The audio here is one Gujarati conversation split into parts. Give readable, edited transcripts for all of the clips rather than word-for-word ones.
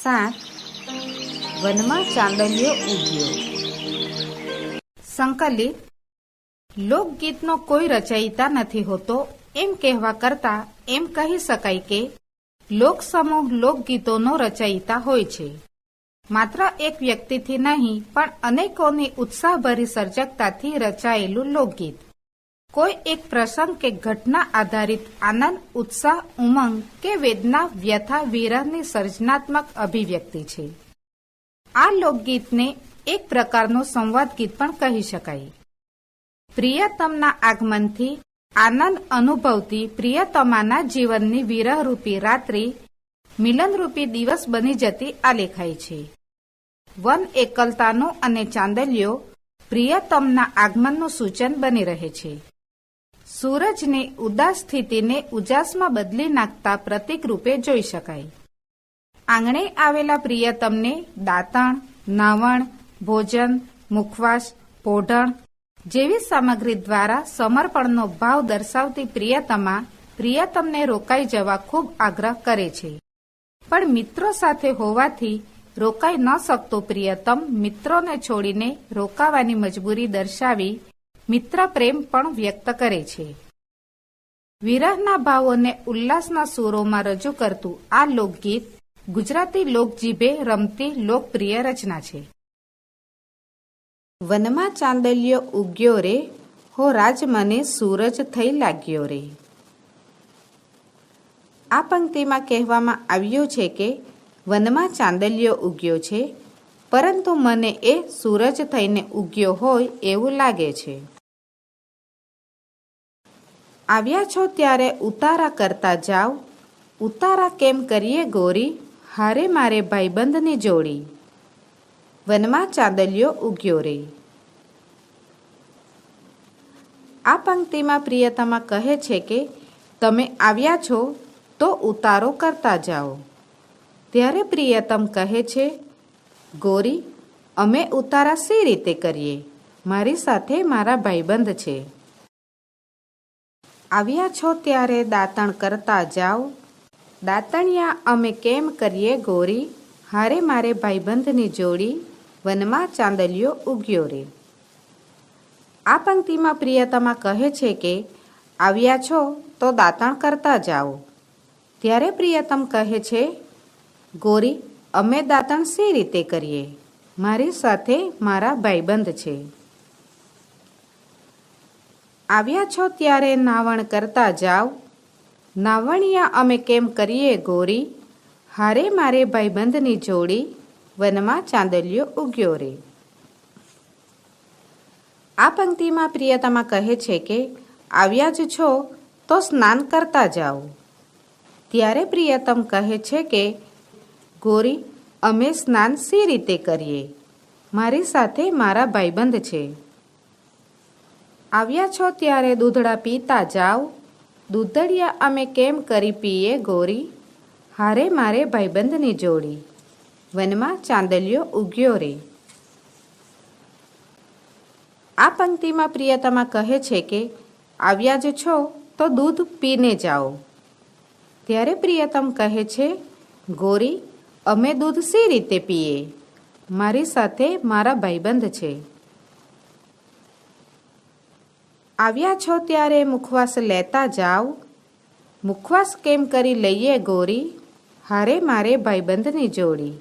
7. વનમાં ચાંદલિયો ઉગ્યો. સંકલિત. લોકગીતનો કોઈ રચયિતા નથી હોતો એમ કહેવા કરતાં એમ કહી શકાય કે લોકસમૂહ લોકગીતોનો રચયિતા હોય છે. માત્ર એક વ્યક્તિથી નહીં પણ અનેકોની ઉત્સાહભરી સર્જકતાથી રચાયેલું લોકગીત. કોઈ એક પ્રસંગ કે ઘટના આધારિત આનંદ, ઉત્સાહ, ઉમંગ કે વેદના, વ્યથા, વિરહની સર્જનાત્મક અભિવ્યક્તિ છે. આ લોકગીતને એક પ્રકારનું સંવાદ ગીત પણ કહી શકાય. પ્રિયતમના આગમનથી આનંદ અનુભવતી પ્રિયતમાના જીવનની વિરહરૂપી રાત્રિ મિલનરૂપી દિવસ બની જતી આલેખાય છે. વન એકલતાનું અને ચાંદલિયો પ્રિયતમના આગમનનું સૂચન બની રહે છે. સૂરજની ઉદાસ સ્થિતિને ઉજાસમાં બદલી નાખતા પ્રતીક રૂપે જોઈ શકાય. આંગણે આવેલા પ્રિયતમને દાતણ, નાવણ, ભોજન, મુખવાસ, પોઢણ જેવી સામગ્રી દ્વારા સમર્પણનો ભાવ દર્શાવતી પ્રિયતમા પ્રિયતમને રોકાઈ જવા ખૂબ આગ્રહ કરે છે. પણ મિત્રો સાથે હોવાથી રોકાઈ ન શકતો પ્રિયતમ મિત્રોને છોડીને રોકાવાની મજબૂરી દર્શાવી મિત્ર પ્રેમ પણ વ્યક્ત કરે છે. વિરહના ભાવોને ઉલ્લાસના સૂરોમાં રજૂ કરતું આ લોકગીત ગુજરાતી લોકજીભે રમતી લોકપ્રિય રચના છે. વનમાં ચાંદલિયો ઉગ્યો રે, હો રાજ મને સૂરજ થઈ લાગ્યો રે. આ પંક્તિમાં કહેવામાં આવ્યું છે કે વનમાં ચાંદલિયો ઉગ્યો છે, પરંતુ મને એ સૂરજ થઈને ઉગ્યો હોય એવું લાગે છે. આવ્યા છો ત્યારે ઉતારા કરતા જાવ, ઉતારા કેમ કરીએ ગોરી, હારે મારે ભાઈબંધની જોડી. વનમાં ચાંદલિયો ઉગ્યો રે. આ પંક્તિમાં પ્રિયતમા કહે છે કે તમે આવ્યા છો તો ઉતારો કરતા જાઓ. ત્યારે પ્રિયતમ કહે છે, ગોરી અમે ઉતારા શી રીતે કરીએ, મારી સાથે મારા ભાઈબંધ છે. આવ્યા છો ત્યારે દાતણ કરતા જાઓ, દાતણિયા અમે કેમ કરીએ ગોરી, હારે મારે ભાઈબંધની જોડી. વનમાં ચાંદલિયો ઉગ્યો રે. આ પંક્તિમાં પ્રિયતમા કહે છે કે આવ્યા છો તો દાતણ કરતા જાઓ. ત્યારે પ્રિયતમ કહે છે, ગોરી અમે દાતણ શી રીતે કરીએ, મારી સાથે મારા ભાઈબંધ છે. આવ્યા છો ત્યારે નાવણ કરતા જાઓ, નાવણિયા અમે કેમ કરીએ ગોરી, હારે મારે ભાઈબંધની જોડી. વનમાં ચાંદલિયો ઉગ્યો રે. આ પંક્તિમાં પ્રિયતમા કહે છે કે આવ્યા જ છો તો સ્નાન કરતા જાઓ. ત્યારે પ્રિયતમ કહે છે કે ગોરી અમે સ્નાન શી રીતે કરીએ, મારી સાથે મારા ભાઈબંધ છે. આવ્યા છો ત્યારે દૂધડા પીતા જાઓ, દૂધડિયા અમે કેમ કરી પીએ ગોરી, હારે મારે ભાઈબંધની જોડી. વનમાં ચાંદલિયો ઉગ્યો રે. આ પંક્તિમાં પ્રિયતમા કહે છે કે આવ્યા જ છો તો દૂધ પીને જાઓ. ત્યારે પ્રિયતમ કહે છે, ગોરી અમે દૂધ શી રીતે પીએ, મારી સાથે મારા ભાઈબંધ છે. આવ્યા છો ત્યારે મુખવાસ લેતા જાઓ, મુખવાસ કેમ કરી લઈએ ગોરી, હારે મારે ભાઈબંધની જોડી.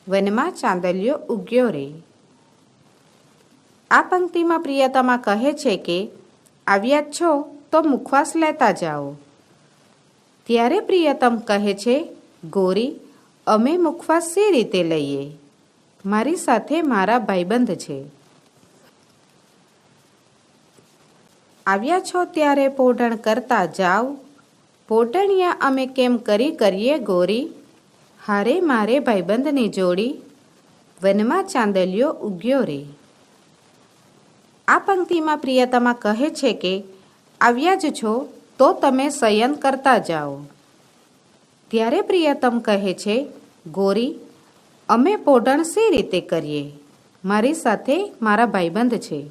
વનમાં ચાંદલિયો ઉગ્યો રે. આ પંક્તિમાં પ્રિયતમા કહે છે કે આવ્યા જ છો તો મુખવાસ લેતા જાઓ. ત્યારે પ્રિયતમ કહે છે, ગોરી અમે મુખવાસ શી રીતે લઈએ, મારી સાથે મારા ભાઈબંધ છે. આવ્યા છો ત્યારે પોઢણ કરતા જાઓ, પોઢણિયા અમે કેમ કરીએ ગોરી, હારે મારે ભાઈબંધની જોડી. વનમાં ચાંદલિયો ઉગ્યો રે. આ પંક્તિમાં પ્રિયતમા કહે છે કે આવ્યા જ છો તો તમે શયન કરતા જાઓ. ત્યારે પ્રિયતમ કહે છે, ગોરી અમે પોઢણ શી રીતે કરીએ, મારી સાથે મારા ભાઈબંધ છે.